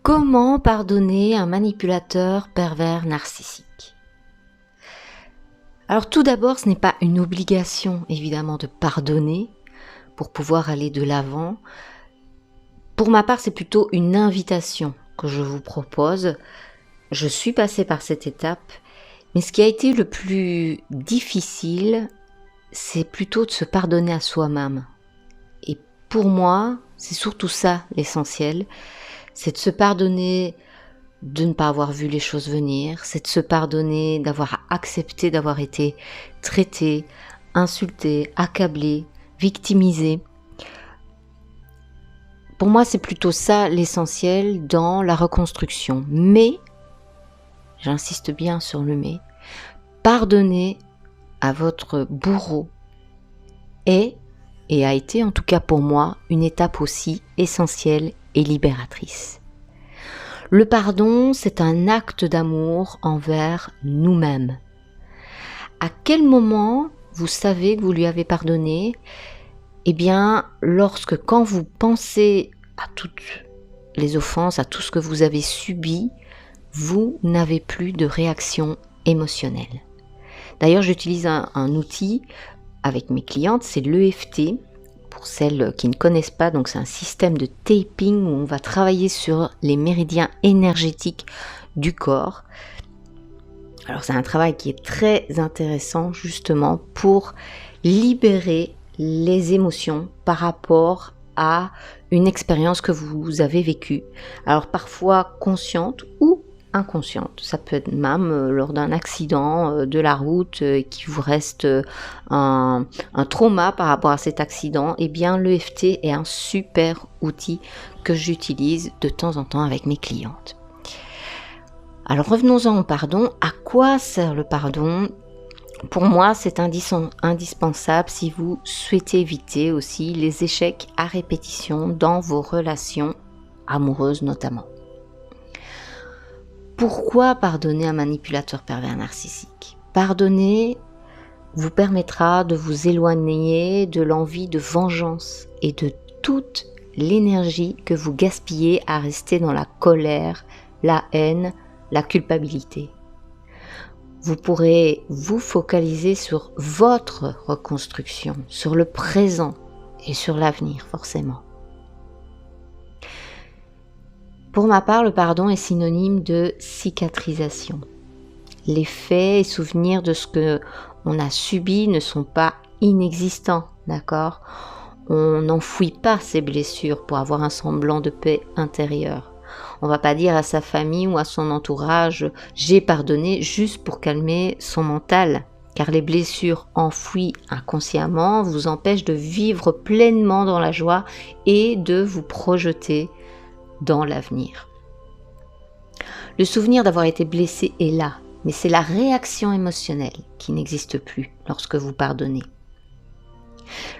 Comment pardonner un manipulateur pervers narcissique? Alors tout d'abord, ce n'est pas une obligation évidemment de pardonner pour pouvoir aller de l'avant. Pour ma part, c'est plutôt une invitation que je vous propose. Je suis passée par cette étape, mais ce qui a été le plus difficile, c'est plutôt de se pardonner à soi-même. Et pour moi, c'est surtout ça l'essentiel. C'est de se pardonner de ne pas avoir vu les choses venir, c'est de se pardonner d'avoir accepté d'avoir été traité, insulté, accablé, victimisé. Pour moi, c'est plutôt ça l'essentiel dans la reconstruction. Mais, j'insiste bien sur le mais, pardonner à votre bourreau est, et a été en tout cas pour moi, une étape aussi essentielle et libératrice. Le pardon, c'est un acte d'amour envers nous-mêmes. À quel moment vous savez que vous lui avez pardonné? Eh bien, quand vous pensez à toutes les offenses, à tout ce que vous avez subi, vous n'avez plus de réaction émotionnelle. D'ailleurs, j'utilise un outil avec mes clientes, c'est l'EFT. Pour celles qui ne connaissent pas, donc c'est un système de taping où on va travailler sur les méridiens énergétiques du corps. Alors c'est un travail qui est très intéressant justement pour libérer les émotions par rapport à une expérience que vous avez vécue. Alors parfois consciente ou inconsciente. Ça peut être même lors d'un accident de la route qui vous reste un trauma par rapport à cet accident. Eh bien, l'EFT est un super outil que j'utilise de temps en temps avec mes clientes. Alors revenons-en au pardon. À quoi sert le pardon? Pour moi, c'est indispensable si vous souhaitez éviter aussi les échecs à répétition dans vos relations amoureuses notamment. Pourquoi pardonner un manipulateur pervers narcissique? Pardonner vous permettra de vous éloigner de l'envie de vengeance et de toute l'énergie que vous gaspillez à rester dans la colère, la haine, la culpabilité. Vous pourrez vous focaliser sur votre reconstruction, sur le présent et sur l'avenir forcément. Pour ma part, le pardon est synonyme de cicatrisation. Les faits et souvenirs de ce que on a subi ne sont pas inexistants, d'accord? On n'enfouit pas ses blessures pour avoir un semblant de paix intérieure. On va pas dire à sa famille ou à son entourage « j'ai pardonné » juste pour calmer son mental, car les blessures enfouies inconsciemment vous empêchent de vivre pleinement dans la joie et de vous projeter dans l'avenir. Le souvenir d'avoir été blessé est là, mais c'est la réaction émotionnelle qui n'existe plus lorsque vous pardonnez.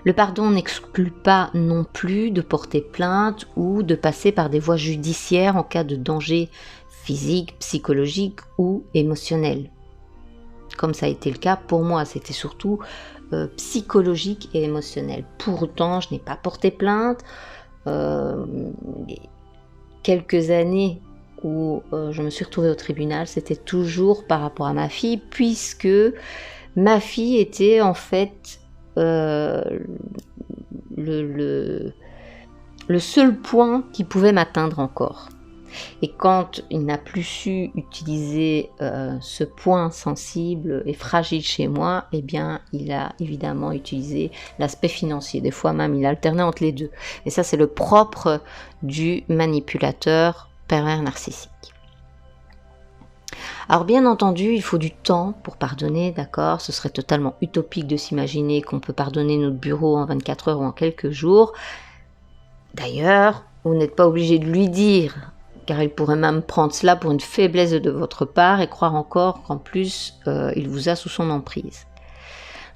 Le pardon n'exclut pas non plus de porter plainte ou de passer par des voies judiciaires en cas de danger physique, psychologique ou émotionnel. Comme ça a été le cas pour moi, c'était surtout psychologique et émotionnel. Pourtant, je n'ai pas porté plainte. Quelques années où je me suis retrouvée au tribunal, c'était toujours par rapport à ma fille, puisque ma fille était en fait le seul point qui pouvait m'atteindre encore. Et quand il n'a plus su utiliser ce point sensible et fragile chez moi, eh bien, il a évidemment utilisé l'aspect financier. Des fois même, il alternait entre les deux. Et ça, c'est le propre du manipulateur pervers narcissique. Alors bien entendu, il faut du temps pour pardonner, d'accord? Ce serait totalement utopique de s'imaginer qu'on peut pardonner notre bourreau en 24 heures ou en quelques jours. D'ailleurs, vous n'êtes pas obligé de lui dire, car il pourrait même prendre cela pour une faiblesse de votre part et croire encore qu'en plus, il vous a sous son emprise.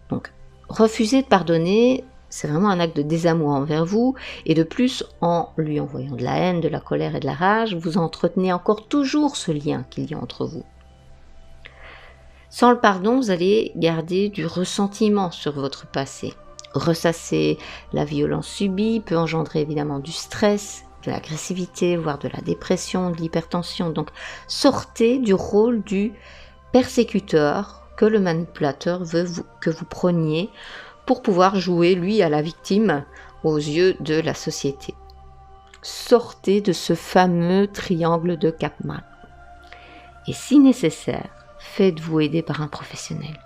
Donc, refuser de pardonner, c'est vraiment un acte de désamour envers vous, et de plus, en lui envoyant de la haine, de la colère et de la rage, vous entretenez encore toujours ce lien qu'il y a entre vous. Sans le pardon, vous allez garder du ressentiment sur votre passé. Ressasser la violence subie peut engendrer évidemment du stress de l'agressivité, voire de la dépression, de l'hypertension. Donc, sortez du rôle du persécuteur que le manipulateur veut que vous preniez pour pouvoir jouer, lui, à la victime aux yeux de la société. Sortez de ce fameux triangle de Karpman. Et si nécessaire, faites-vous aider par un professionnel.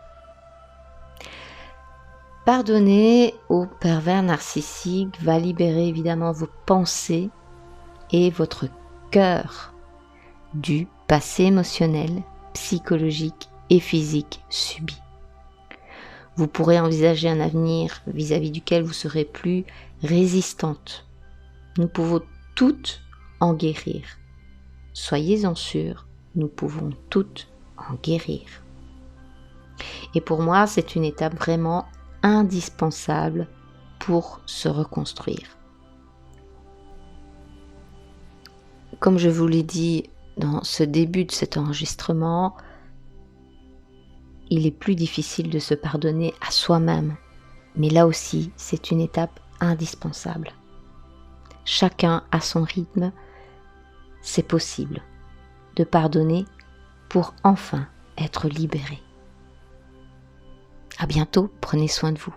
Pardonner au pervers narcissique va libérer évidemment vos pensées et votre cœur du passé émotionnel, psychologique et physique subi. Vous pourrez envisager un avenir vis-à-vis duquel vous serez plus résistante. Nous pouvons toutes en guérir. Soyez-en sûrs, nous pouvons toutes en guérir. Et pour moi, c'est une étape vraiment indispensable pour se reconstruire. Comme je vous l'ai dit dans ce début de cet enregistrement, il est plus difficile de se pardonner à soi-même, mais là aussi, c'est une étape indispensable. Chacun à son rythme, c'est possible de pardonner pour enfin être libéré. À bientôt, prenez soin de vous.